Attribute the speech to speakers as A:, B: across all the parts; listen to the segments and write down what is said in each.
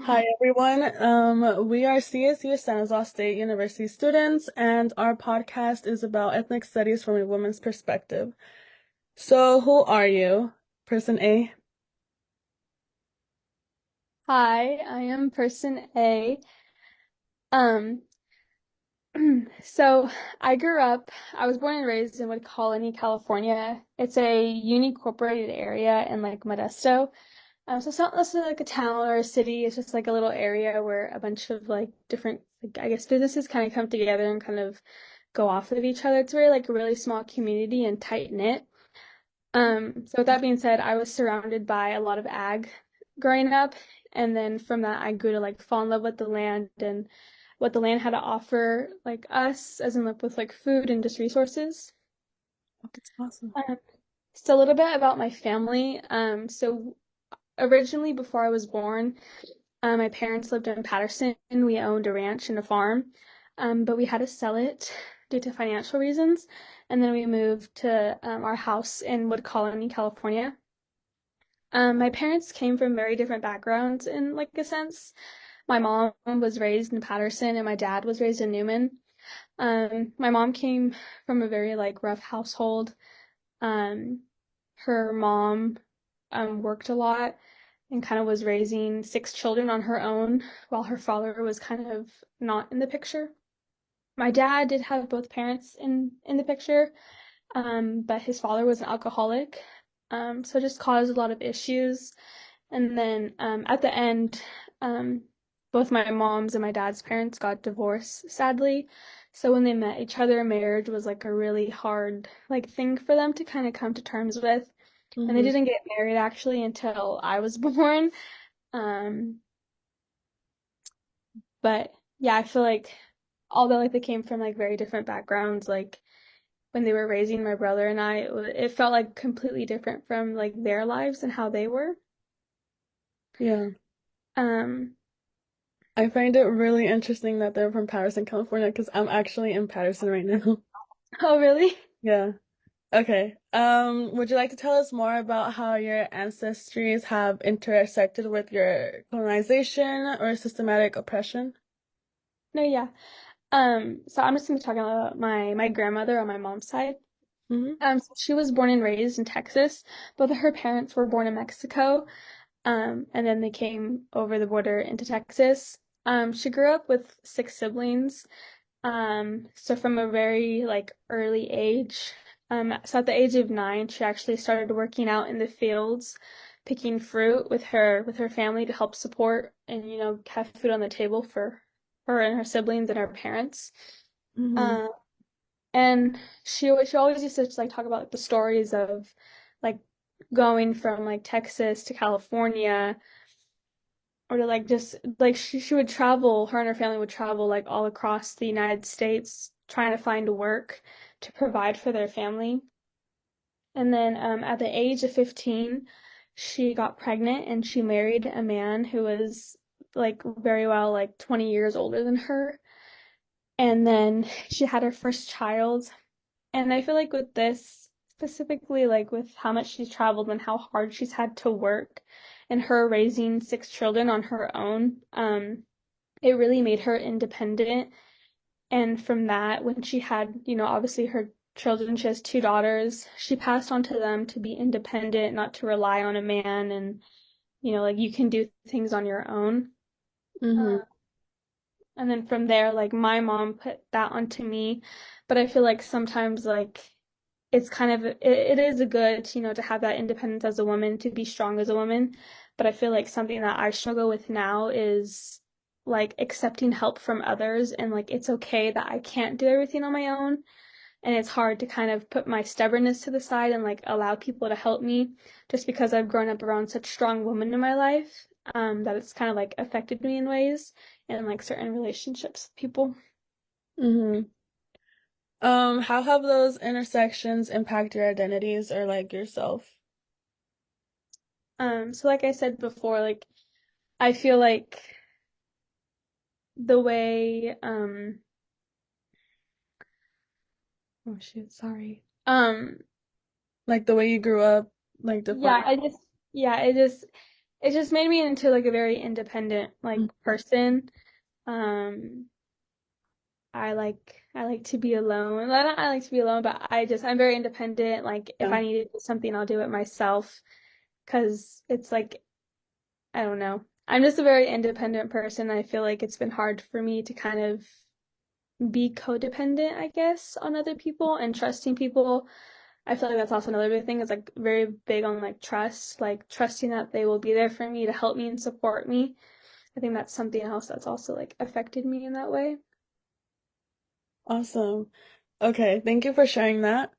A: Hi everyone. We are CSU Stanislaus State University students, and our podcast is about ethnic studies from a woman's perspective. So, who are you? Person A?
B: Hi, I am person A. Um, so I was born and raised in Wood Colony, California. It's a unincorporated area in like Modesto. So it's not necessarily like a town or a city. It's just like a little area where a bunch of like different, like, I guess businesses kind of come together and kind of go off of each other. It's very like a really small community and tight knit. So with that being said, I was surrounded by a lot of ag growing up, and then from that I grew to like fall in love with the land and what the land had to offer, like us, as in like with like food and just resources.
A: Oh, that's awesome.
B: Um, so a little bit about my family. So originally before I was born, my parents lived in Patterson. We owned a ranch and a farm, but we had to sell it due to financial reasons, and then we moved to our house in Wood Colony, California. My parents came from very different backgrounds in like a sense. My mom was raised in Patterson and my dad was raised in Newman. My mom came from a very like rough household. Um, her mom worked a lot and kind of was raising six children on her own while her father was kind of not in the picture. My dad did have both parents in the picture, but his father was an alcoholic, so it just caused a lot of issues. And then at the end, um, both my mom's and my dad's parents got divorced, sadly. So when they met each other, marriage was like a really hard like thing for them to kind of come to terms with. And they
A: Mm-hmm.
B: didn't get married actually until I was born. Um, but yeah, I feel like although like they came from like very different backgrounds, like when they were raising my brother and I, it felt like completely different from like their lives and how they were.
A: Yeah.
B: Um,
A: I find it really interesting that they're from Patterson, California, because I'm actually in Patterson right now.
B: oh really?
A: Yeah. Okay. Would you like to tell us more about how your ancestries have intersected with your colonization or systematic oppression?
B: No, yeah. So I'm just gonna be talking about my grandmother on my mom's side.
A: Mm-hmm.
B: So she was born and raised in Texas. Both of her parents were born in Mexico. And then they came over the border into Texas. She grew up with six siblings. So from a very like early age, so at the age of 9, she actually started working out in the fields, picking fruit with her family to help support and have food on the table for her and her siblings and her parents.
A: Mm-hmm.
B: Um, and she always used to just, like talk about like, the stories of like going from like Texas to California or to like just like she would travel, her and her family would travel like all across the United States trying to find work to provide for their family. And then at the age of 15, she got pregnant and she married a man who was like very well like 20 years older than her. And then she had her first child. And I feel like with this, specifically like with how much she's traveled and how hard she's had to work and her raising six children on her own, it really made her independent. And from that, when she had, obviously her children, she has two daughters, she passed on to them to be independent, not to rely on a man and, like you can do things on your own.
A: Mm-hmm.
B: Uh, and then from there, like my mom put that onto me. But I feel like sometimes like it's kind of it is a good, to have that independence as a woman, to be strong as a woman. But I feel like something that I struggle with now is like accepting help from others and like it's okay that I can't do everything on my own. And it's hard to kind of put my stubbornness to the side and like allow people to help me just because I've grown up around such strong women in my life, that it's kind of like affected me in ways in like certain relationships with people.
A: Mm-hmm. How have those intersections impact your identities or like yourself?
B: So like I said before, like I feel like the way oh shoot, sorry.
A: Like the way you grew up, like
B: Yeah,
A: defined.
B: I just yeah, it just it just made me into like a very independent like person. Um, I like to be alone. I like to be alone, but I'm very independent. Like if
A: Yeah.
B: I need to do something, I'll do it myself. 'Cause it's like I don't know. I'm just a very independent person. I feel like it's been hard for me to kind of be codependent, I guess, on other people and trusting people. I feel like that's also another big thing is like very big on like trust, like trusting that they will be there for me to help me and support me. I think that's something else that's also like affected me in that way.
A: Awesome. Okay, thank you for sharing that.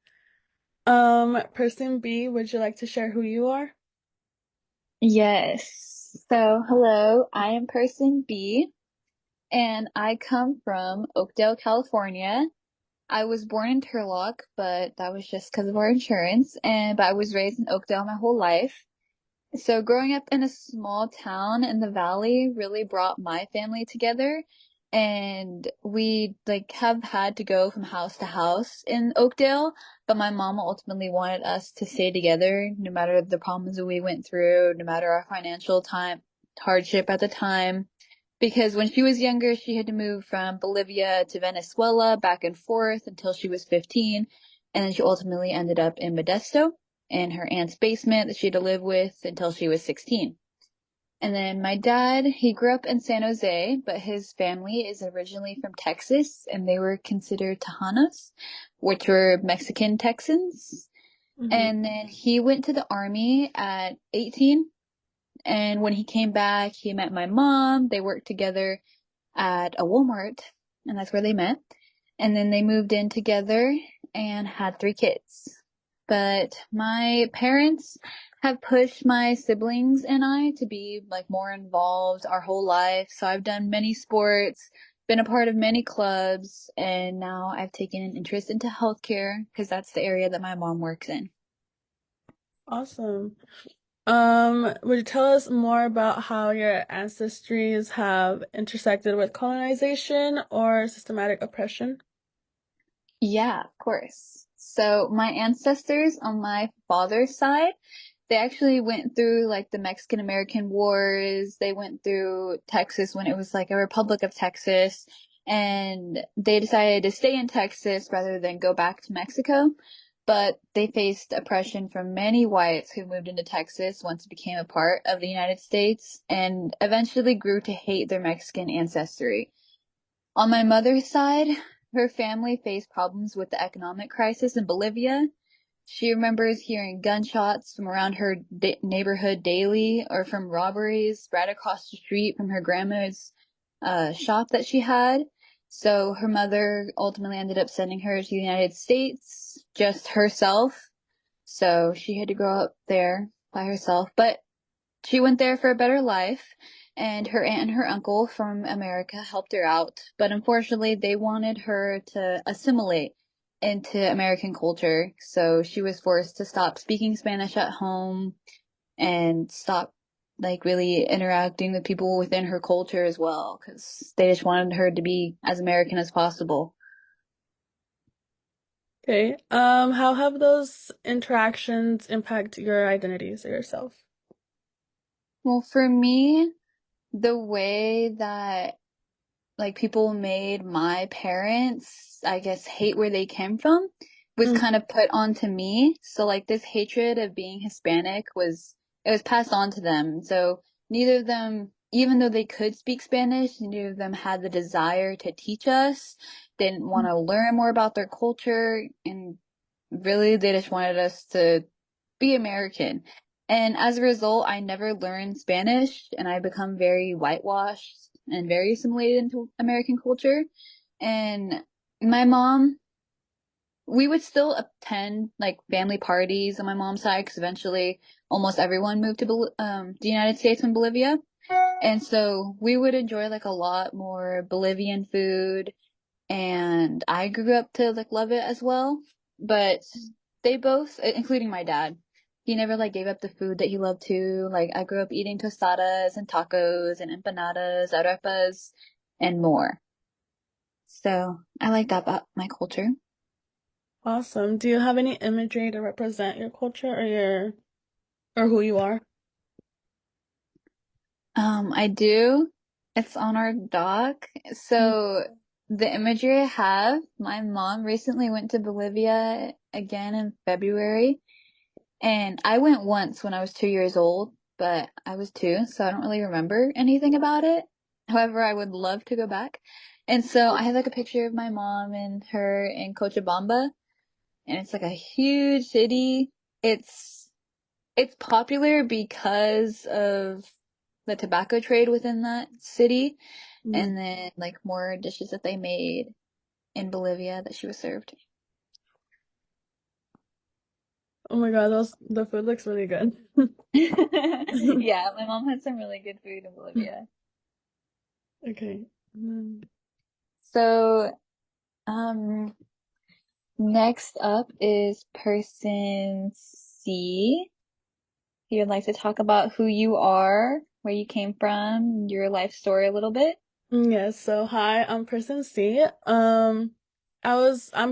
A: Person B, would you like to share who you are?
C: Yes. So, hello, I am person B, and I come from Oakdale, California. I was born in Turlock, but that was just because of our insurance, and but I was raised in Oakdale my whole life. So growing up in a small town in the valley really brought my family together, and we like have had to go from house to house in Oakdale, but my mom ultimately wanted us to stay together no matter the problems that we went through, no matter our financial time hardship at the time. Because when she was younger, she had to move from Bolivia to Venezuela back and forth until she was 15, and then she ultimately ended up in Modesto in her aunt's basement that she had to live with until she was 16. And then my dad, he grew up in San Jose, but his family is originally from Texas, and they were considered Tejanos, which were Mexican Texans.
A: Mm-hmm.
C: And then he went to the army at 18, and when he came back, he met my mom. They worked together at a Walmart, and that's where they met. And then they moved in together and had 3 kids. But my parents have pushed my siblings and I to be like more involved our whole life. So I've done many sports, been a part of many clubs, and now I've taken an interest into healthcare because that's the area that my mom works in.
A: Awesome. Would you tell us more about how your ancestries have intersected with colonization or systematic oppression?
C: Yeah, of course. So my ancestors on my father's side, they actually went through like the Mexican American Wars. They went through Texas when it was like a Republic of Texas, and they decided to stay in Texas rather than go back to Mexico. But they faced oppression from many whites who moved into Texas once it became a part of the United States and eventually grew to hate their Mexican ancestry. On my mother's side, her family faced problems with the economic crisis in Bolivia. She remembers hearing gunshots from around her neighborhood daily or from robberies right across the street from her grandma's shop that she had. So her mother ultimately ended up sending her to the United States, just herself. So she had to grow up there by herself. But she went there for a better life, and her aunt and her uncle from America helped her out. But unfortunately, they wanted her to assimilate into American culture, so she was forced to stop speaking Spanish at home and stop like really interacting with people within her culture as well, because they just wanted her to be as American as possible.
A: Okay. How have those interactions impact your identities or yourself?
C: Well, for me, the way that like people made my parents, I guess, hate where they came from was
A: Mm,
C: kind of put onto me. So like this hatred of being Hispanic was it was passed on to them. So neither of them, even though they could speak Spanish, neither of them had the desire to teach us, didn't want to learn more about their culture, and really they just wanted us to be American. And as a result, I never learned Spanish and I become very whitewashed and very assimilated into American culture. And my mom, we would still attend like family parties on my mom's side because eventually almost everyone moved to the United States from Bolivia. And so we would enjoy like a lot more Bolivian food, and I grew up to like love it as well. But they both, including my dad, he never like gave up the food that he loved to. Like I grew up eating tostadas and tacos and empanadas, arepas, and more. So I like that about my culture.
A: awesome. Do you have any imagery to represent your culture or your or who you are?
C: I do. It's on our dock. So the imagery I have, my mom recently went to Bolivia again in February, and I went once when I was 2 years old, but I was two, so I don't really remember anything about it. However, I would love to go back. And so I have like a picture of my mom and her in Cochabamba, and it's like a huge city. It's it's popular because of the tobacco trade within that city,
A: Mm.
C: and then like more dishes that they made in Bolivia that she was served.
A: Oh my God, the food looks really good.
C: Yeah, my mom had some really good food in Bolivia.
A: Okay.
C: So, um, next up is person C. You'd like to talk about who you are, where you came from, your life story a little bit?
A: Yes, so hi, I'm person C. I'm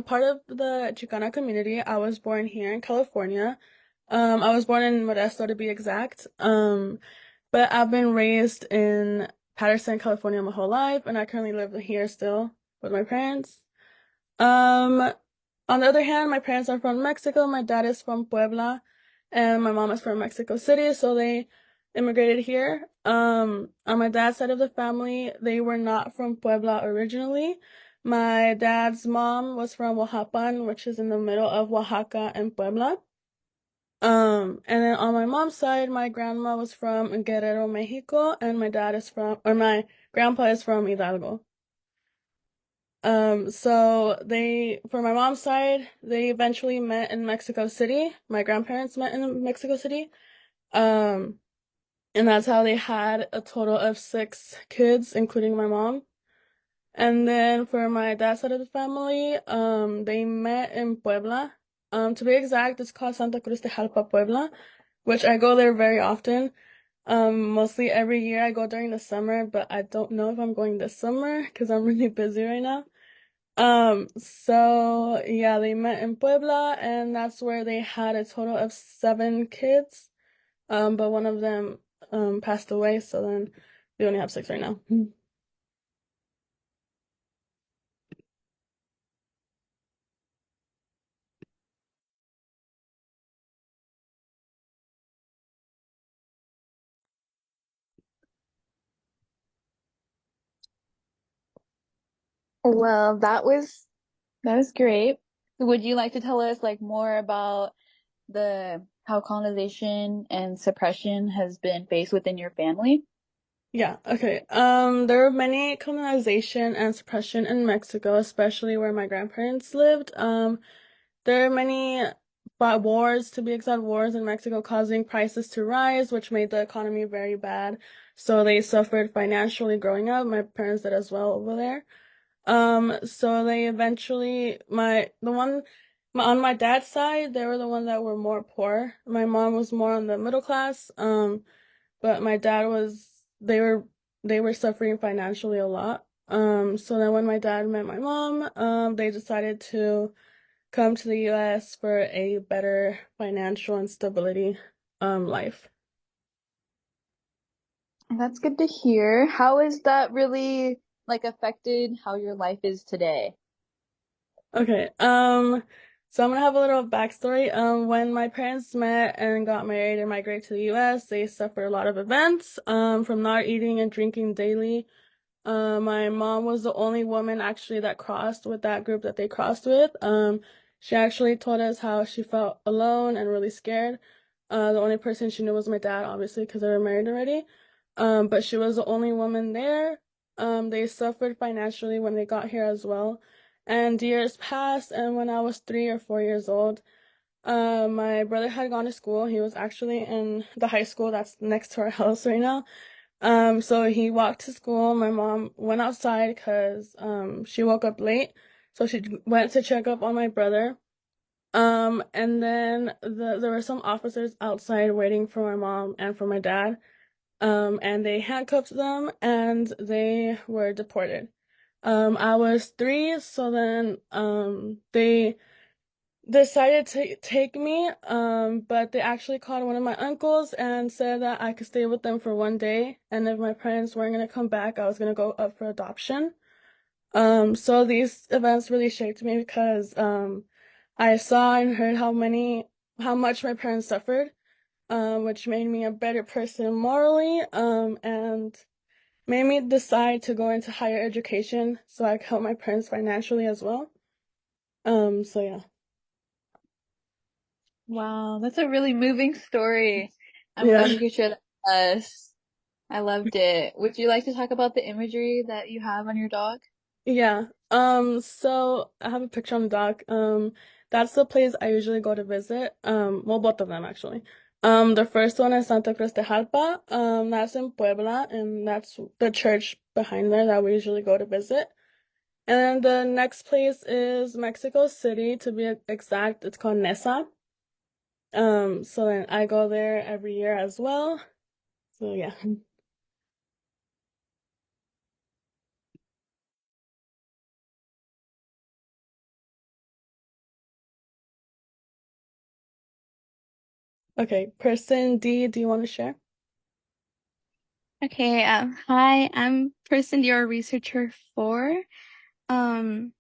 A: part of the Chicana community. I was born here in California. I was born in Modesto to be exact. But I've been raised in Patterson, California my whole life, and I currently live here still with my parents. Um, on the other hand, my parents are from Mexico. My dad is from Puebla, and my mom is from Mexico City, so they immigrated here. On my dad's side of the family, they were not from Puebla originally. My dad's mom was from Oaxacan, which is in the middle of Oaxaca and Puebla. And then on my mom's side, my grandma was from Guerrero, Mexico, and my grandpa is from Hidalgo. For my mom's side, they eventually met in Mexico City. My grandparents met in Mexico City. Um, and that's how they had a total of 6 kids, including my mom. And then for my dad's side of the family, they met in Puebla. To be exact, it's called Santa Cruz de Jalpa, Puebla, which I go there very often. Mostly every year I go during the summer, but I don't know if I'm going this summer because I'm really busy right now. So yeah, they met in Puebla, and that's where they had a total of 7 kids. But one of them passed away, so then we only have 6 right now.
C: Well, that was great. Would you like to tell us like more about the how colonization and suppression has been faced within your family?
A: Yeah, okay. There were many colonization and suppression in Mexico, especially where my grandparents lived. There are many wars, to be exact, wars in Mexico causing prices to rise, which made the economy very bad. So they suffered financially growing up. My parents did as well over there. So they eventually, on my dad's side, they were the ones that were more poor. My mom was more on the middle class. But my dad they were suffering financially a lot. So then when my dad met my mom, they decided to come to the US for a better financial and stability, life.
C: That's good to hear. How has that really like affected how your life is today?
A: Okay, so I'm gonna have a little backstory. When my parents met and got married and migrated to the US, they suffered a lot of events, from not eating and drinking daily. My mom was the only woman actually that crossed with that group that they crossed with. She actually told us how she felt alone and really scared. The only person she knew was my dad, obviously, because they were married already. But she was the only woman there. They suffered financially when they got here as well. And years passed, and when I was 3 or 4 years old, my brother had gone to school. He was actually in the high school that's next to our house right now. So he walked to school. My mom went outside because she woke up late. So she went to check up on my brother. And then there were some officers outside waiting for my mom and for my dad. And they handcuffed them and they were deported. I was 3, so then decided to take me, but they actually called one of my uncles and said that I could stay with them for 1 day, and if my parents weren't gonna come back, I was gonna go up for adoption. So these events really shaped me because I saw and heard how much my parents suffered, which made me a better person morally, and made me decide to go into higher education so I could help my parents financially as well. So yeah.
C: Wow, that's a really moving story. I'm glad
A: Yeah.
C: you could share that with us. I loved it. Would you like to talk about the imagery that you have on your dog?
A: Yeah. So I have a picture on the dock. That's the place I usually go to visit. Well, both of them actually. The first one is Santa Cruz de Jalpa. That's in Puebla, and that's the church behind there that we usually go to visit. And then the next place is Mexico City, to be exact. It's called Nesa. So then I go there every year as well. So yeah. Okay, person D, do you want to share?
D: Okay, hi, I'm person you're a researcher for. Um,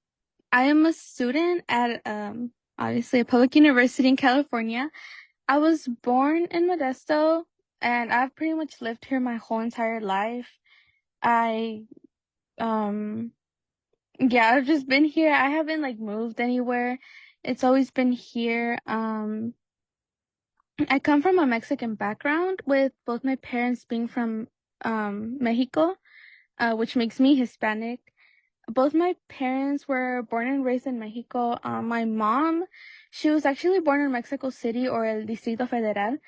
D: I am a student at obviously a public university in California. I was born in Modesto and I've pretty much lived here my whole entire life. I um yeah, I've just been here. I haven't like moved anywhere. It's always been here. I come from a Mexican background with both my parents being from Mexico, which makes me Hispanic. Both my parents were born and raised in Mexico. My mom, she was actually born in Mexico City or El Distrito Federal,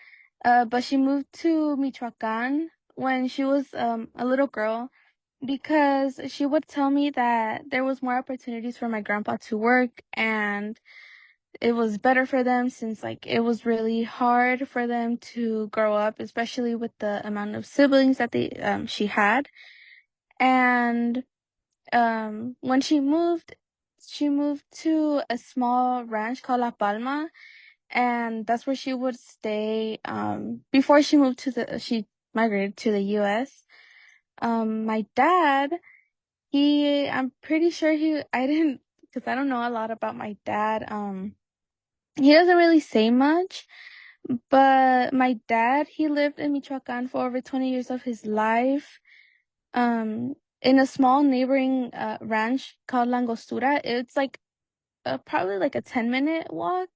D: but she moved to Michoacan when she was a little girl because she would tell me that there was more opportunities for my grandpa to work and it was better for them since like it was really hard for them to grow up, especially with the amount of siblings that she had. And when she moved to a small ranch called La Palma, and that's where she would stay before she migrated to the US. My dad, I'm pretty sure I didn't, because I don't know a lot about my dad. He doesn't really say much, but my dad, he lived in Michoacan for over 20 years of his life. In a small neighboring ranch called Langostura. It's like probably like a 10-minute walk,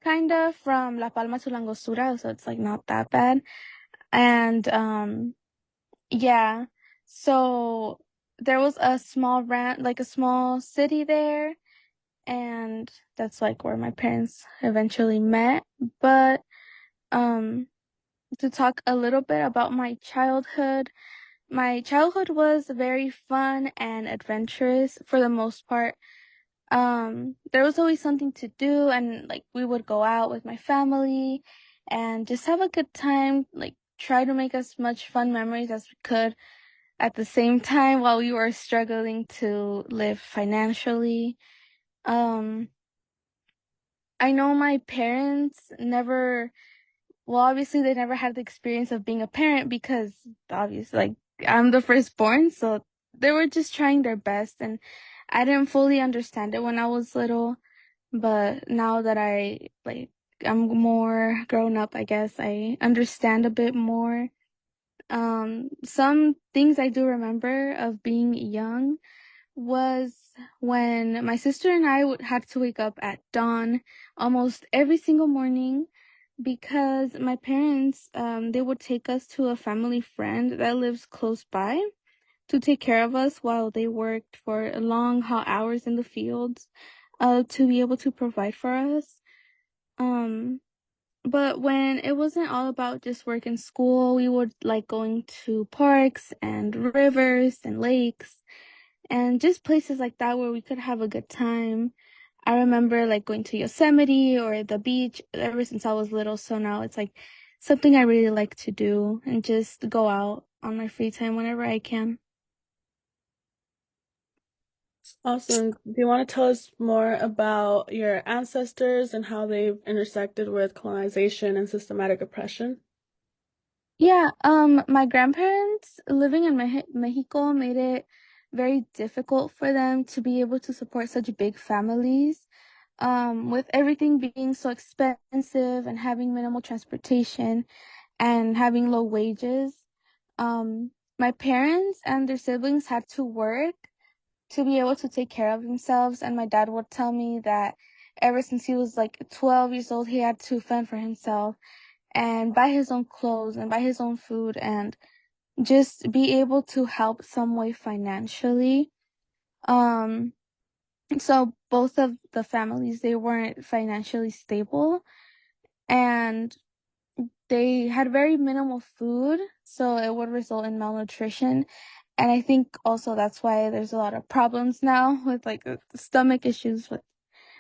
D: kind of, from La Palma to Langostura, so it's like not that bad. And yeah, so there was a small ranch, like a small city there, and that's like where my parents eventually met. But um, to talk a little bit about my childhood was very fun and adventurous for the most part. There was always something to do and like we would go out with my family and just have a good time, like try to make as much fun memories as we could at the same time while we were struggling to live financially. Um, I know my parents never, well, obviously they never had the experience of being a parent because obviously like I'm the firstborn, so they were just trying their best and I didn't fully understand it when I was little. But now that I'm more grown up, I guess I understand a bit more. Some things I do remember of being young was when my sister and I would had to wake up at dawn almost every single morning because my parents, they would take us to a family friend that lives close by to take care of us while they worked for long, hot hours in the fields, to be able to provide for us. Um, but when it wasn't all about just work and school, we would like going to parks and rivers and lakes and just places like that where we could have a good time. I remember like going to Yosemite or the beach ever since I was little, so now it's like something I really like to do and just go out on my free time whenever I can.
A: Awesome. Do you want to tell us more about your ancestors and how they've intersected with colonization and systematic oppression?
D: Yeah, my grandparents living in Mexico made it very difficult for them to be able to support such big families. With everything being so expensive and having minimal transportation and having low wages, um, my parents and their siblings had to work to be able to take care of themselves. And my dad would tell me that ever since he was like 12 years old, he had to fend for himself and buy his own clothes and buy his own food and just be able to help some way financially. Um, so both of the families, they weren't financially stable and they had very minimal food, so it would result in malnutrition. And I think also that's why there's a lot of problems now with like stomach issues with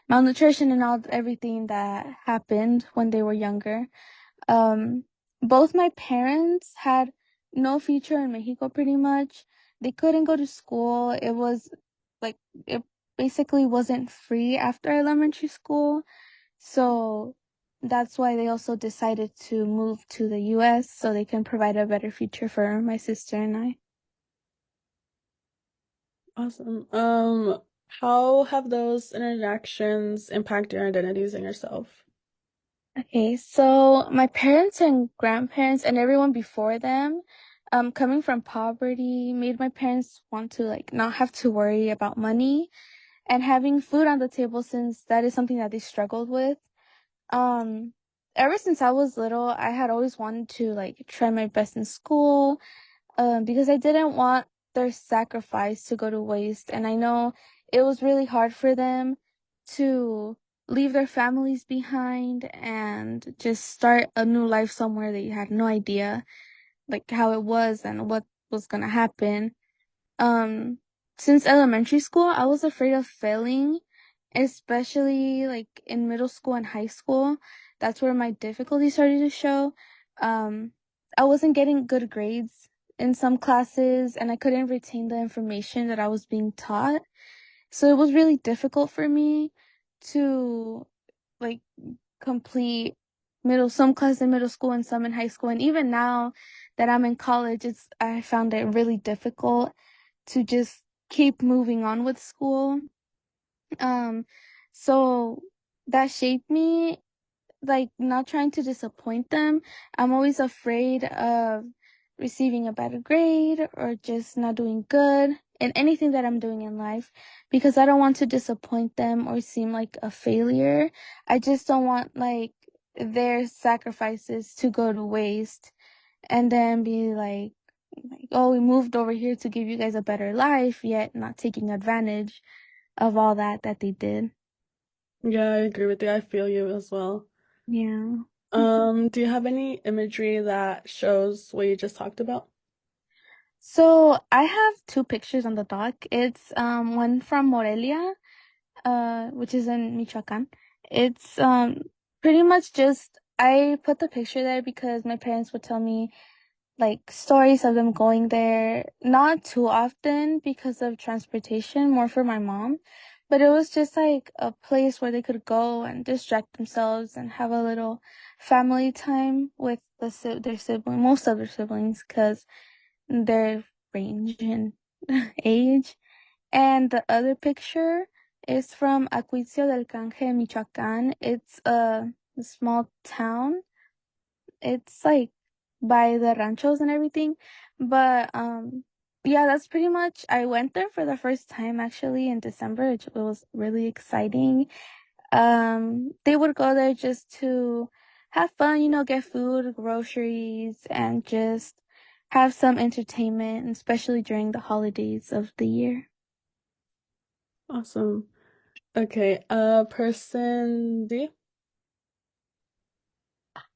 D: malnutrition and all everything that happened when they were younger. Um, Both my parents had no future in Mexico pretty much. They couldn't go to school. It was like it basically wasn't free after elementary school. So that's why they also decided to move to the US so they can provide a better future for my sister and I.
A: Awesome. How have those interactions impacted your identities and yourself?
D: Okay, so my parents and grandparents and everyone before them, coming from poverty made my parents want to like not have to worry about money and having food on the table since that is something that they struggled with. Um, Ever since I was little, I had always wanted to like try my best in school, because I didn't want their sacrifice to go to waste. And I know it was really hard for them to leave their families behind and just start a new life somewhere they had no idea like how it was and what was gonna happen. Um, since elementary school, I was afraid of failing, especially like in middle school and high school. That's where my difficulty started to show. Um, I wasn't getting good grades in some classes and I couldn't retain the information that I was being taught. So it was really difficult for me to like complete some classes in middle school and some in high school. And even now that I'm in college, I found it really difficult to just keep moving on with school. Um, so that shaped me, like not trying to disappoint them. I'm always afraid of receiving a bad grade or just not doing good in anything that I'm doing in life because I don't want to disappoint them or seem like a failure. I just don't want like their sacrifices to go to waste and then be like, oh, we moved over here to give you guys a better life, yet not taking advantage of all that they did.
A: Yeah, I agree with you. I feel you as well.
D: Yeah.
A: Do you have any imagery that shows what you just talked about?
D: So I have two pictures on the dock. It's one from Morelia, which is in Michoacan. It's pretty much just I put the picture there because my parents would tell me like stories of them going there, not too often because of transportation, more for my mom. But it was just like a place where they could go and distract themselves and have a little family time with their sibling, most of their siblings, because their range in age. And the other picture is from Acuicio del Canje, Michoacán. It's a small town. It's like by the ranchos and everything. But yeah, that's pretty much I went there for the first time actually in December. It was really exciting. They would go there just to have fun, get food, groceries, and just have some entertainment, especially during the holidays of the year.
A: Awesome. Okay, person D.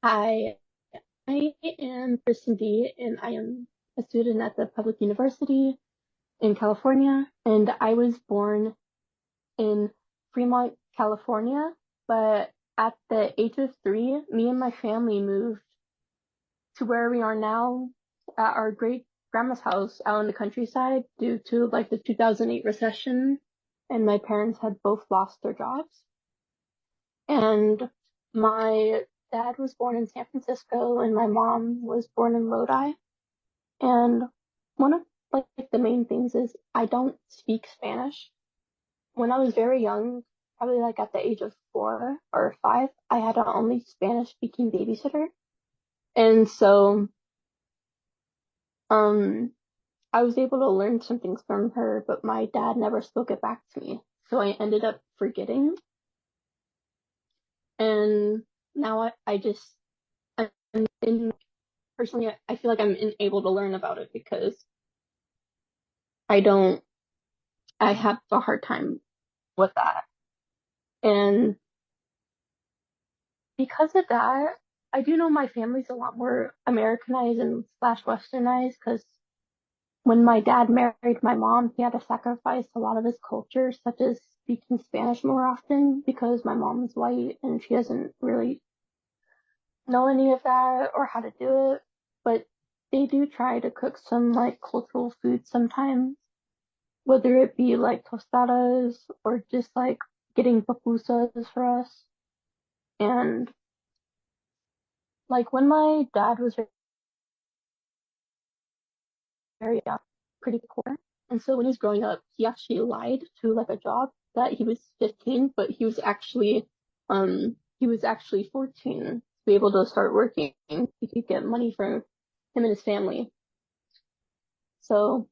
E: Hi, I am Kristen D, and I am a student at the public university in California, and I was born in Fremont, California, but at the age of 3, me and my family moved to where we are now at our great grandma's house out in the countryside due to like the 2008 recession. and my parents had both lost their jobs. And my dad was born in San Francisco, and my mom was born in Lodi. And one of like the main things is I don't speak Spanish. When I was very young, probably like at the age of 4 or 5, I had an only Spanish speaking babysitter. And so I was able to learn some things from her, but my dad never spoke it back to me. So I ended up forgetting. And now I'm personally, I feel like I'm unable to learn about it because I don't, I have a hard time with that. And because of that, I do know my family's a lot more Americanized and slash Westernized because when my dad married my mom, he had to sacrifice a lot of his culture, such as speaking Spanish more often because my mom's white and she doesn't really know any of that or how to do it. But they do try to cook some like cultural food sometimes, whether it be like tostadas or just like getting pupusas for us. And like when my dad was very young, pretty poor. And so when he was growing up, he actually lied to like a job that he was 15, but he was actually 14 to be able to start working. He could get money for him and his family. So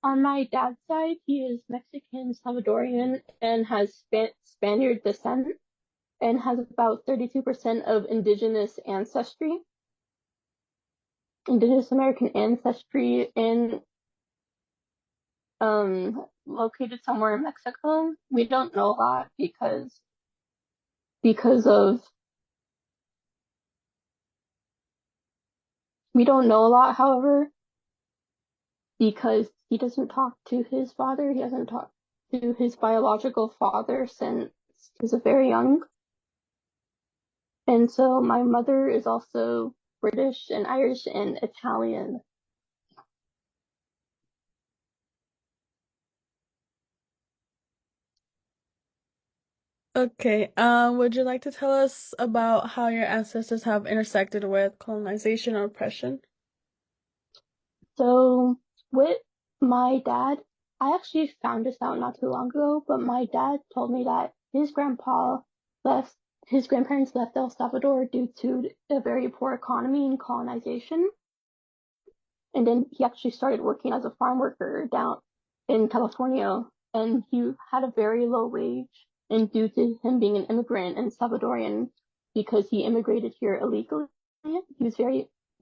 E: on my dad's side, he is Mexican, Salvadorian, and has Spaniard descent and has about 32% of indigenous ancestry, indigenous American ancestry, and located somewhere in Mexico. We don't know a lot because of we don't know a lot, however, because he doesn't talk to his father. He hasn't talked to his biological father since he was very young. And so my mother is also British and Irish and Italian.
A: Okay, would you like to tell us about how your ancestors have intersected with colonization or oppression?
E: So with my dad, I actually found this out not too long ago, but my dad told me that his grandparents left El Salvador due to a very poor economy and colonization. And then he actually started working as a farm worker down in California, and he had a very low wage. And due to him being an immigrant and Salvadorian, because he immigrated here illegally, he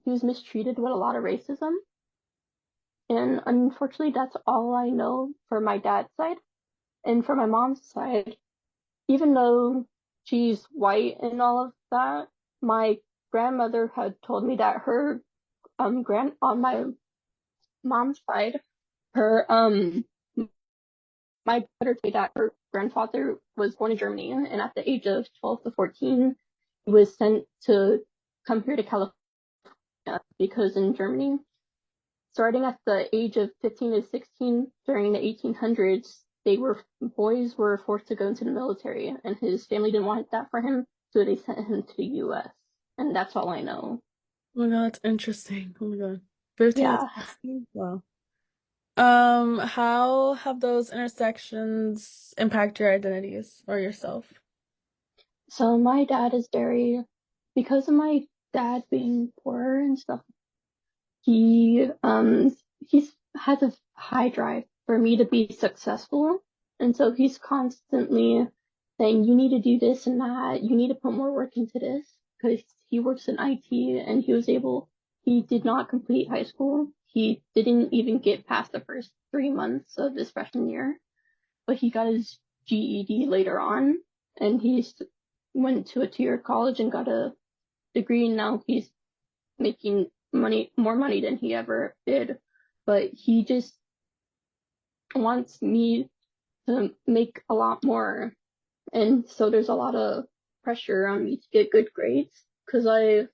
E: was mistreated with a lot of racism. And unfortunately, that's all I know for my dad's side. And for my mom's side, even though she's white and all of that, my grandmother had told me that her on my mom's side, her my brother told me that her grandfather was born in Germany, and at the age of 12 to 14, he was sent to come here to California because in Germany, starting at the age of 15 to 16 during the 1800s, boys were forced to go into the military, and his family didn't want that for him, so they sent him to the U.S. And that's all I know.
A: Oh my God, that's interesting. Oh my God. 15 to
E: Yeah.
A: 16? Wow. How have those intersections impact your identities or yourself?
E: So my dad is because of my dad being poor and stuff, he has a high drive for me to be successful. And so he's constantly saying, you need to do this and that, you need to put more work into this, because he works in IT and he did not complete high school. He didn't even get past the first 3 months of his freshman year, but he got his GED later on, and he's went to a two-year college and got a degree, and now he's making more money than he ever did. But he just wants me to make a lot more. And so there's a lot of pressure on me to get good grades because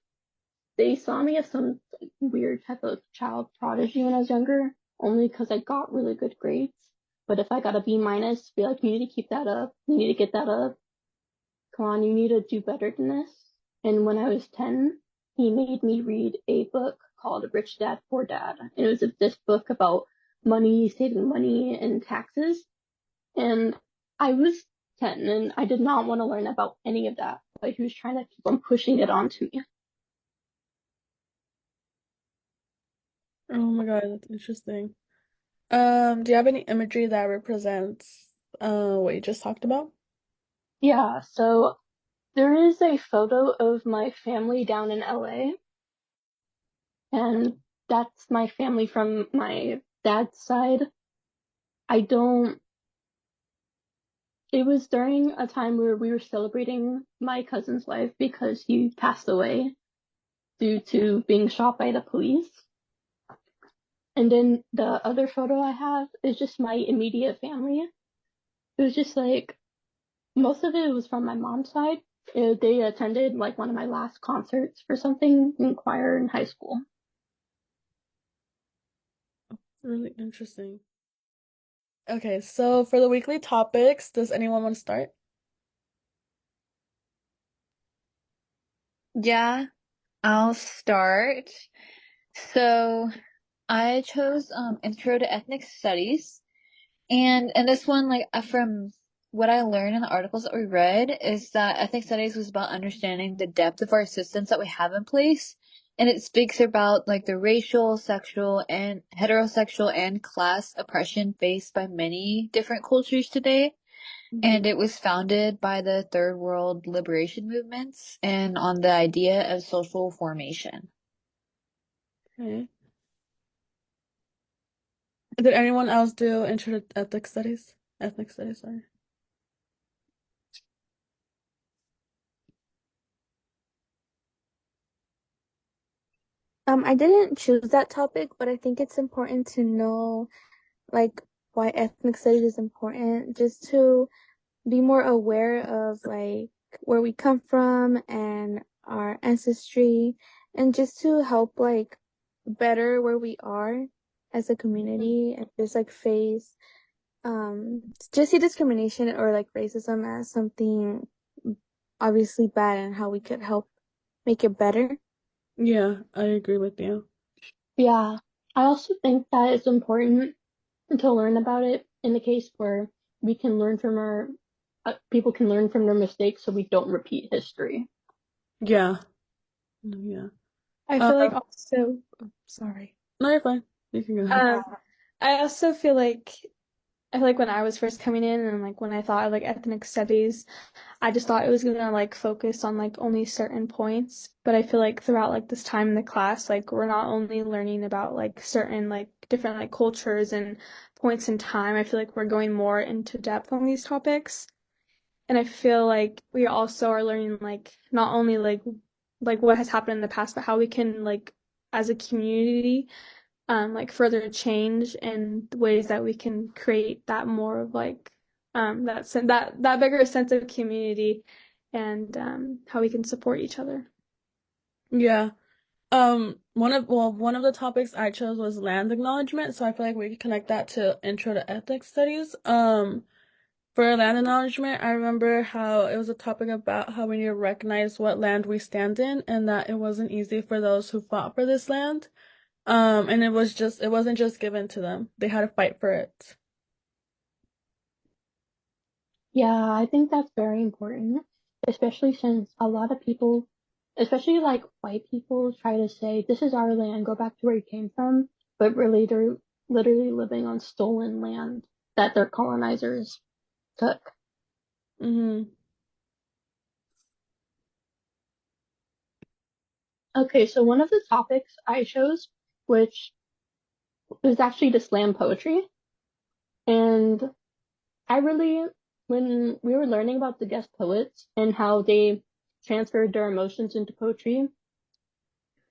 E: they saw me as some weird type of child prodigy when I was younger, only because I got really good grades. But if I got a B minus, be like, you need to keep that up. You need to get that up. Come on, you need to do better than this. And when I was 10, he made me read a book called Rich Dad, Poor Dad. And it was this book about money, saving money, and taxes. And I was 10 and I did not want to learn about any of that, but he was trying to keep on pushing it onto me.
A: Oh my God, that's interesting. Do you have any imagery that represents what you just talked about?
E: Yeah, so there is a photo of my family down in LA, and that's my family from my dad's side. I don't, it was during a time where we were celebrating my cousin's life because he passed away due to being shot by the police. And then the other photo I have is just my immediate family. It was just like, most of it was from my mom's side. They attended like one of my last concerts for something in choir in high school.
A: Really interesting. Okay, so for the weekly topics, does anyone want to start?
C: Yeah, I'll start. So I chose Intro to Ethnic Studies. And this one, like from what I learned in the articles that we read, is that ethnic studies was about understanding the depth of our systems that we have in place. And it speaks about like the racial, sexual, and heterosexual and class oppression faced by many different cultures today. And it was founded by the Third World Liberation Movements and on the idea of social formation.
A: Okay. Did anyone else do Intro to Ethnic Studies? Ethnic Studies, sorry.
D: I didn't choose that topic, but I think it's important to know like why ethnic studies is important, just to be more aware of like where we come from and our ancestry, and just to help like better where we are as a community and just like face just see discrimination or like racism as something obviously bad and how we could help make it better.
A: Yeah, I agree with you.
E: Yeah, I also think that it's important to learn about it in the case where we can learn from our people can learn from their mistakes so we don't repeat history.
A: Yeah. No, yeah.
B: I feel like also, oh, sorry.
A: No, you're fine. You can go ahead.
B: I also feel like I feel like when I was first coming in and like when I thought of like ethnic studies, I just thought it was gonna like focus on like only certain points. But I feel like throughout like this time in the class, like we're not only learning about like certain like different like cultures and points in time. I feel like we're going more into depth on these topics. And I feel like we also are learning like not only like what has happened in the past, but how we can like as a community like further change and the ways that we can create that more of like that bigger sense of community and how we can support each other.
A: Yeah. One of the topics I chose was land acknowledgement, so I feel like we could connect that to Intro to Ethnic Studies. For land acknowledgement, I remember how it was a topic about how we need to recognize what land we stand in and that it wasn't easy for those who fought for this land. And it wasn't just given to them. They had to fight for it.
E: Yeah, I think that's very important, especially since a lot of people, especially like white people, try to say, this is our land, go back to where you came from, but really they're literally living on stolen land that their colonizers took.
A: Mm-hmm.
E: Okay, so one of the topics I chose, which was actually the slam poetry, and I really, when we were learning about the guest poets and how they transferred their emotions into poetry,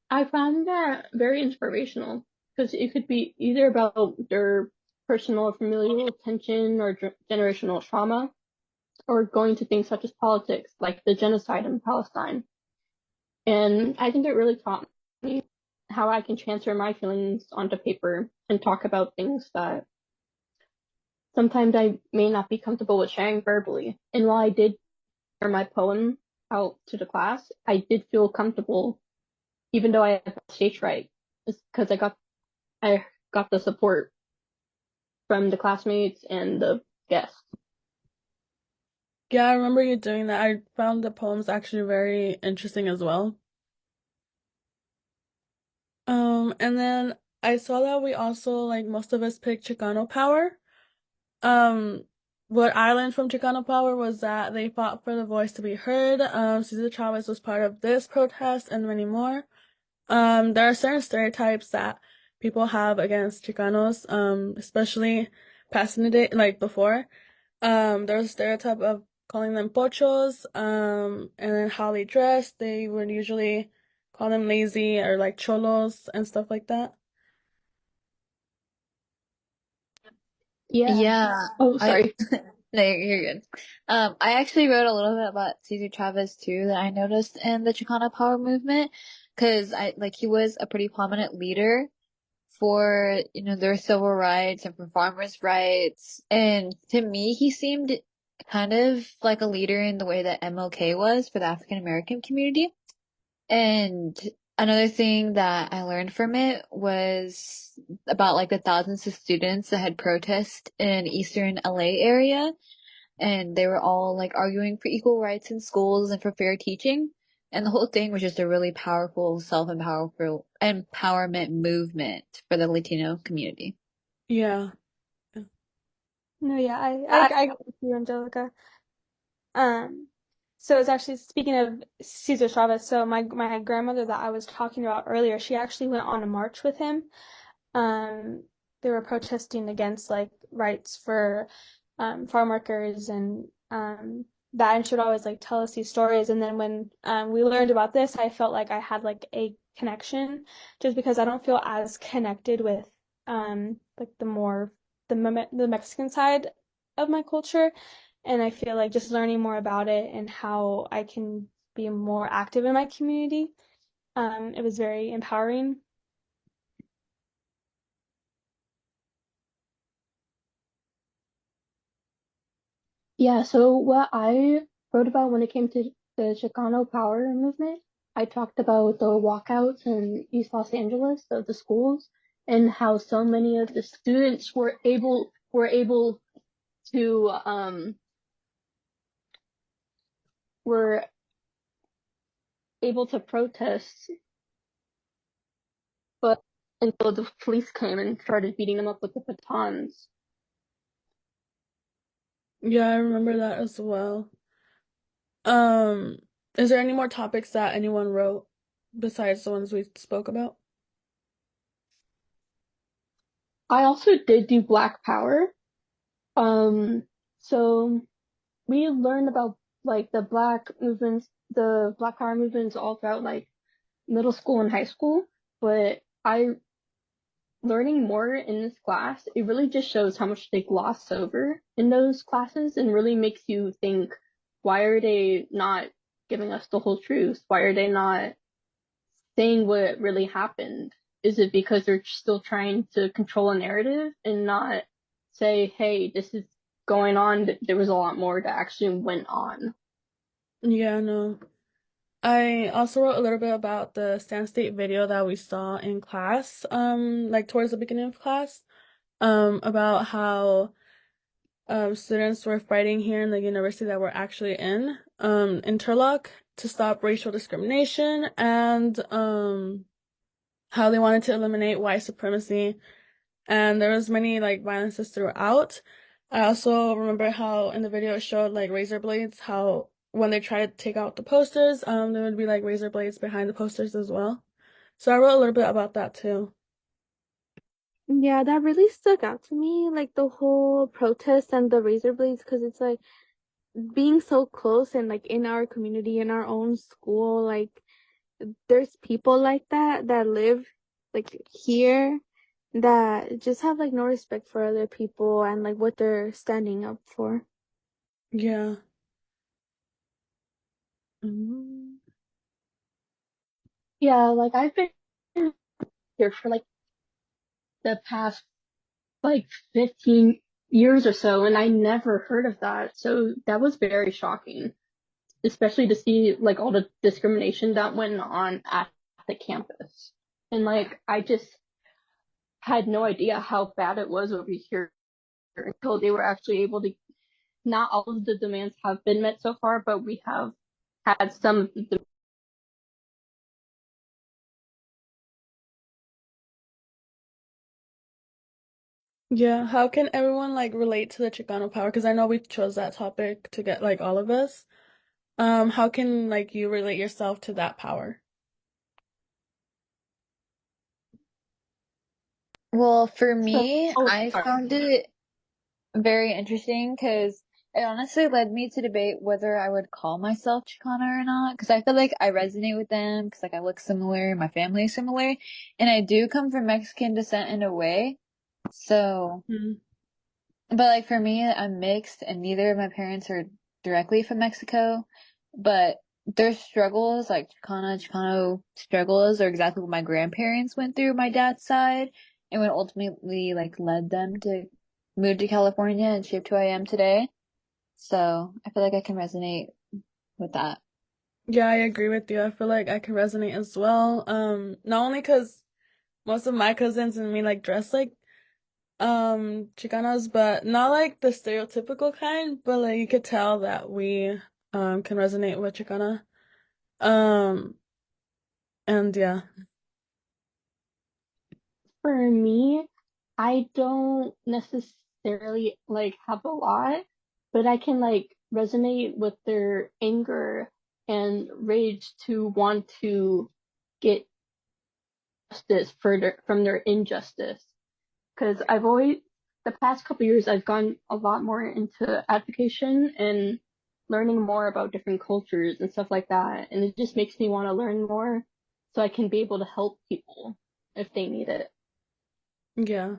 E: I found that very inspirational because it could be either about their personal or familial tension or generational trauma, or going to things such as politics, like the genocide in Palestine. And I think it really taught me how I can transfer my feelings onto paper and talk about things that sometimes I may not be comfortable with sharing verbally. And while I did share my poem out to the class, I did feel comfortable, even though I had stage fright, because I got the support from the classmates and the guests.
A: Yeah, I remember you doing that. I found the poems actually very interesting as well. And then I saw that we also, like, most of us picked Chicano Power. Um, what I learned from Chicano Power was that they fought for the voice to be heard. Cesar Chavez was part of this protest and many more. There are certain stereotypes that people have against Chicanos, especially past in the day, like before. There was a stereotype of calling them pochos, and then how they dress. They would usually call them lazy or like cholos and stuff like that.
E: Yeah.
C: Yeah,
E: Oh,
C: I
E: sorry.
C: no, you're good. I actually wrote a little bit about Cesar Chavez too that I noticed in the Chicano Power movement, because he was a pretty prominent leader for, their civil rights and for farmers' rights. And to me, he seemed kind of like a leader in the way that MLK was for the African American community. And another thing that I learned from it was about like the thousands of students that had protest in Eastern LA area, and they were all like arguing for equal rights in schools and for fair teaching. And the whole thing was just a really powerful empowerment movement for the Latino community.
A: Yeah.
B: No, yeah, I agree with you, Angelica. Um, so it's actually speaking of Cesar Chavez. So my grandmother that I was talking about earlier, she actually went on a march with him. Um, they were protesting against like rights for farm workers and that, and she would always like tell us these stories. And then when we learned about this, I felt like I had like a connection, just because I don't feel as connected with like the Mexican side of my culture. And I feel like just learning more about it and how I can be more active in my community, it was very empowering.
E: Yeah, so what I wrote about when it came to the Chicano Power movement, I talked about the walkouts in East Los Angeles of the schools and how so many of the students were able to were able to protest, but until the police came and started beating them up with the batons.
A: Yeah, I remember that as well. Um, is there any more topics that anyone wrote besides the ones we spoke about?
E: I also did do Black Power. So we learned about like the Black Power movements all throughout like middle school and high school, but I learning more in this class, it really just shows how much they gloss over in those classes and really makes you think, why are they not giving us the whole truth? Why are they not saying what really happened? Is it because they're still trying to control a narrative and not say, hey, this is going on, there was a lot more that actually went on?
A: Yeah, no. I also wrote a little bit about the Stan State video that we saw in class, like towards the beginning of class, about how students were fighting here in the university that we're actually in, Interlock, to stop racial discrimination, and how they wanted to eliminate white supremacy. And there was many like violences throughout. I also remember how in the video it showed like razor blades, how when they tried to take out the posters, there would be like razor blades behind the posters as well. So I wrote a little bit about that too.
D: Yeah, that really stuck out to me, like the whole protest and the razor blades, because it's like being so close and like in our community, in our own school, like there's people like that live like here that just have like no respect for other people and like what they're standing up for.
A: Yeah. Mhm.
E: Yeah, like I've been here for like the past like 15 years or so, and I never heard of that. So that was very shocking, especially to see like all the discrimination that went on at the campus. And like I just had no idea how bad it was over here until they were actually able to. Not all of the demands have been met so far, but we have had some of the.
A: Yeah, how can everyone like relate to the Chicano power? Because I know we chose that topic to get like all of us. How can like you relate yourself to that power?
C: Well, for
E: So,
C: me,
E: oh,
C: I
E: sorry.
C: found it very interesting because it honestly led me to debate whether I would call myself Chicana or not. Because I feel like I resonate with them because like I look similar, my family is similar, and I do come from Mexican descent in a way. So,
A: Mm.
C: but like for me, I'm mixed, and neither of my parents are directly from Mexico, but their struggles, like Chicano struggles, are exactly what my grandparents went through, my dad's side, and what ultimately like led them to move to California and shape who I am today. So I feel like I can resonate with that.
A: Yeah, I agree with you. I feel like I can resonate as well. Not only because most of my cousins and me like dress like Chicanos, but not like the stereotypical kind, but like you could tell that we can resonate with Chicana. Um and yeah.
E: For me, I don't necessarily like have a lot, but I can like resonate with their anger and rage to want to get justice from their injustice. Because I've always, the past couple years, I've gone a lot more into advocation and learning more about different cultures and stuff like that. And it just makes me want to learn more so I can be able to help people if they need it.
A: Yeah.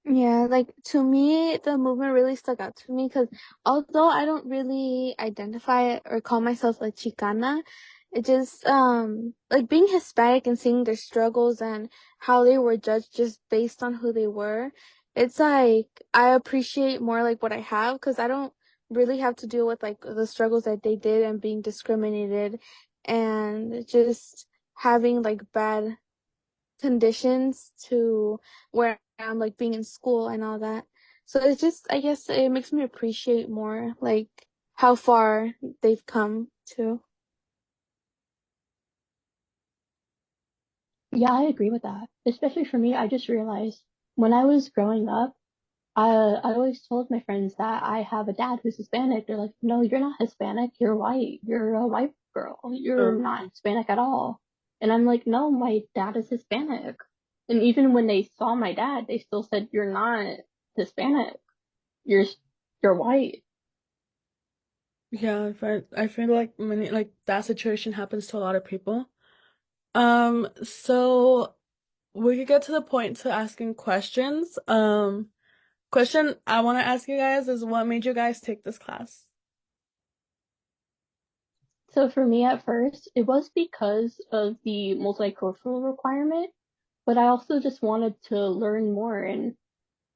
D: Yeah, like to me, the movement really stuck out to me because although I don't really identify or call myself a Chicana, it just like being Hispanic and seeing their struggles and how they were judged just based on who they were. It's like I appreciate more like what I have because I don't really have to deal with like the struggles that they did and being discriminated and just having like bad conditions to where I'm like being in school and all that. So it's just, I guess it makes me appreciate more like how far they've come to.
E: Yeah, I agree with that. Especially for me, I just realized when I was growing up, I always told my friends that I have a dad who's Hispanic. They're like, no, you're not Hispanic. You're white. You're a white girl. You're
A: Um,
E: not Hispanic at all. And I'm like, no, my dad is Hispanic. And even when they saw my dad, they still said, you're not Hispanic. You're you're white.
A: yeah, I feel like many like that situation happens to a lot of people. So we could get to the point to asking questions. Question I want to ask you guys is what made you guys take this class?
E: So for me at first, it was because of the multicultural requirement, but I also just wanted to learn more. And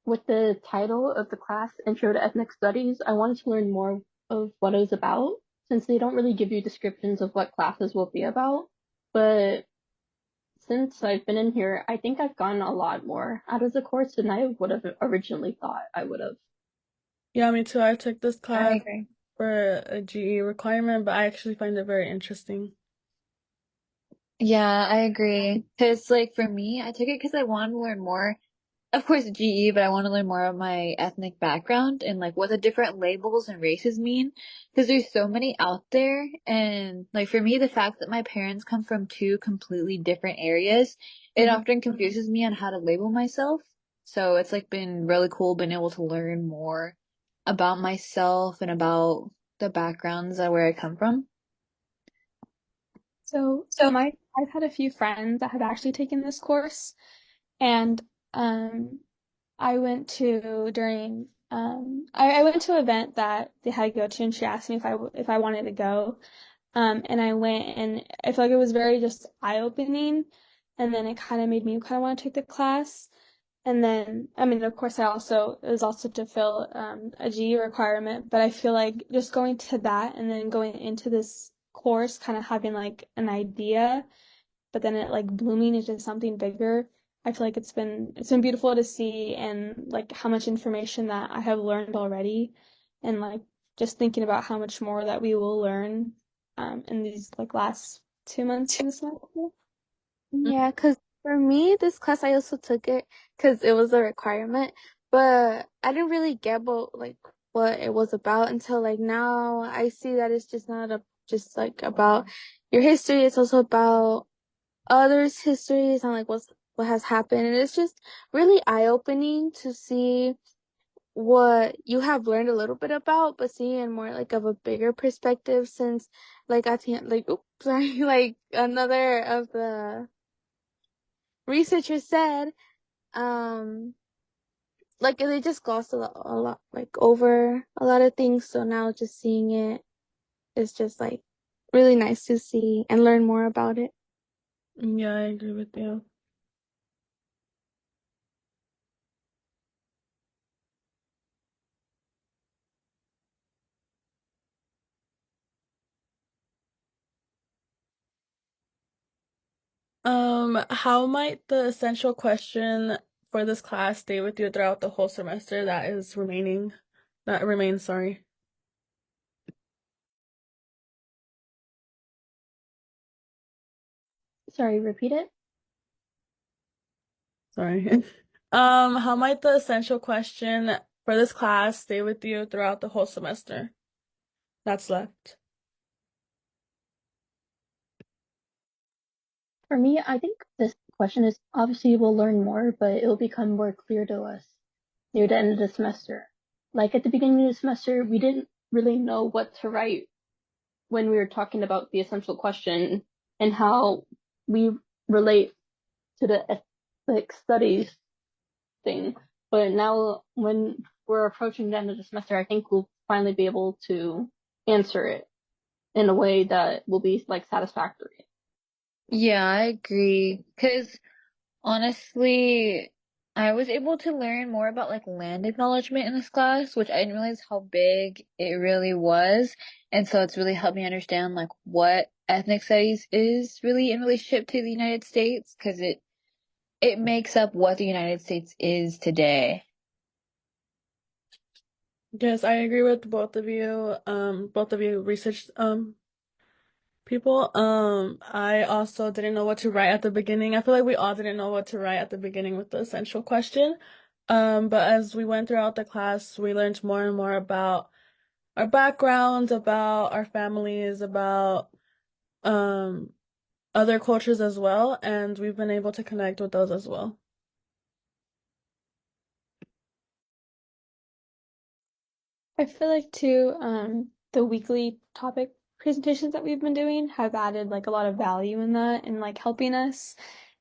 E: with the title of the class, Intro to Ethnic Studies, I wanted to learn more of what it was about, since they don't really give you descriptions of what classes will be about. But since I've been in here, I think I've gotten a lot more out of the course than I would have originally thought I would have.
A: Yeah, me too. I took this
C: I
A: class
C: agree.
A: for a GE requirement, but I actually find it very interesting.
C: Yeah, I agree. Because like for me, I took it because I wanted to learn more. Of course, GE, but I want to learn more of my ethnic background and like what the different labels and races mean. Because there's so many out there. And like for me, the fact that my parents come from two completely different areas, it
A: Mhm.
C: often confuses me on how to label myself. So it's like been really cool being able to learn more about myself and about the backgrounds of where I come from.
B: So I've had a few friends that have actually taken this course, and um, I went to during I went to an event that they had to go to, and she asked me if I wanted to go, and I went, and I feel like it was very just eye-opening, and then it kind of made me kind of want to take the class. And then, I mean, of course, it was also to fill a GE requirement, but I feel like just going to that and then going into this course, kind of having like an idea, but then it like blooming into something bigger. I feel like it's been beautiful to see and like how much information that I have learned already, and like just thinking about how much more that we will learn in these like last 2 months in the semester.
D: Yeah, because for me, this class I also took it because it was a requirement, but I didn't really get like what it was about until like now I see that it's just not just like about your history. It's also about others' histories and like what has happened, and it's just really eye-opening to see what you have learned a little bit about, but seeing it more like of a bigger perspective since like I think like oops sorry like another of the researchers said, um, like they just glossed a lot, like over a lot of things. So now just seeing it is just like really nice to see and learn more about it.
A: Yeah, I agree with you. How might the essential question for this class stay with you throughout the whole semester that remains, sorry.
E: Sorry, repeat it.
A: Sorry. How might the essential question for this class stay with you throughout the whole semester that's left?
E: For me, I think this question is obviously we'll learn more, but it'll become more clear to us near the end of the semester. Like at the beginning of the semester, we didn't really know what to write when we were talking about the essential question and how we relate to the ethnic studies thing. But now, when we're approaching the end of the semester, I think we'll finally be able to answer it in a way that will be like satisfactory.
C: Yeah, I agree. Because honestly, I was able to learn more about like land acknowledgement in this class, which I didn't realize how big it really was. And so it's really helped me understand like what ethnic studies is really in relationship to the United States, because it makes up what the United States is today.
A: Yes, I agree with both of you research people. I also didn't know what to write at the beginning. I feel like we all didn't know what to write at the beginning with the essential question. But as we went throughout the class, we learned more and more about our backgrounds, about our families, about um other cultures as well, and we've been able to connect with those as well.
B: I feel like too, the weekly topic presentations that we've been doing have added like a lot of value in that and like helping us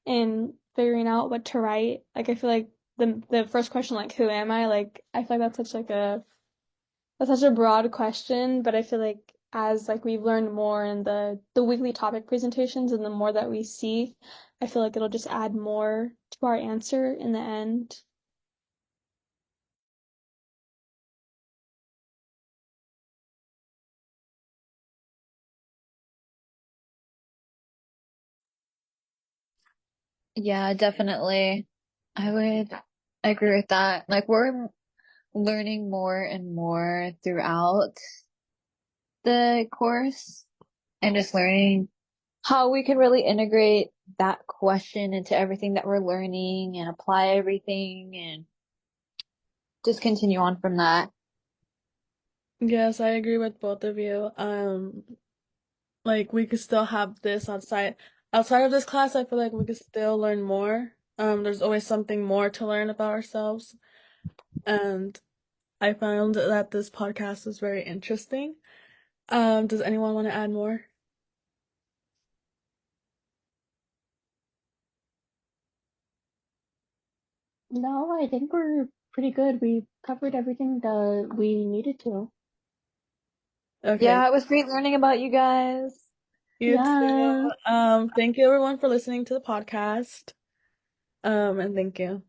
B: in figuring out what to write. Like I feel like the first question, like who am I? Like I feel like that's such a broad question, but I feel like as like we've learned more in the weekly topic presentations and the more that we see, I feel like it'll just add more to our answer in the end.
C: Yeah, definitely. I would agree with that. Like we're learning more and more throughout the course and just learning how we can really integrate that question into everything that we're learning and apply everything and just continue on from that.
A: Yes, I agree with both of you. Like we could still have this outside of this class, I feel like we could still learn more. There's always something more to learn about ourselves. And I found that this podcast was very interesting. Does anyone want to add more?
E: No, I think we're pretty good. We covered everything that we needed to.
A: Okay.
C: Yeah, it was great learning about you guys.
A: You too.
E: Yeah.
A: Thank you everyone for listening to the podcast. And thank you.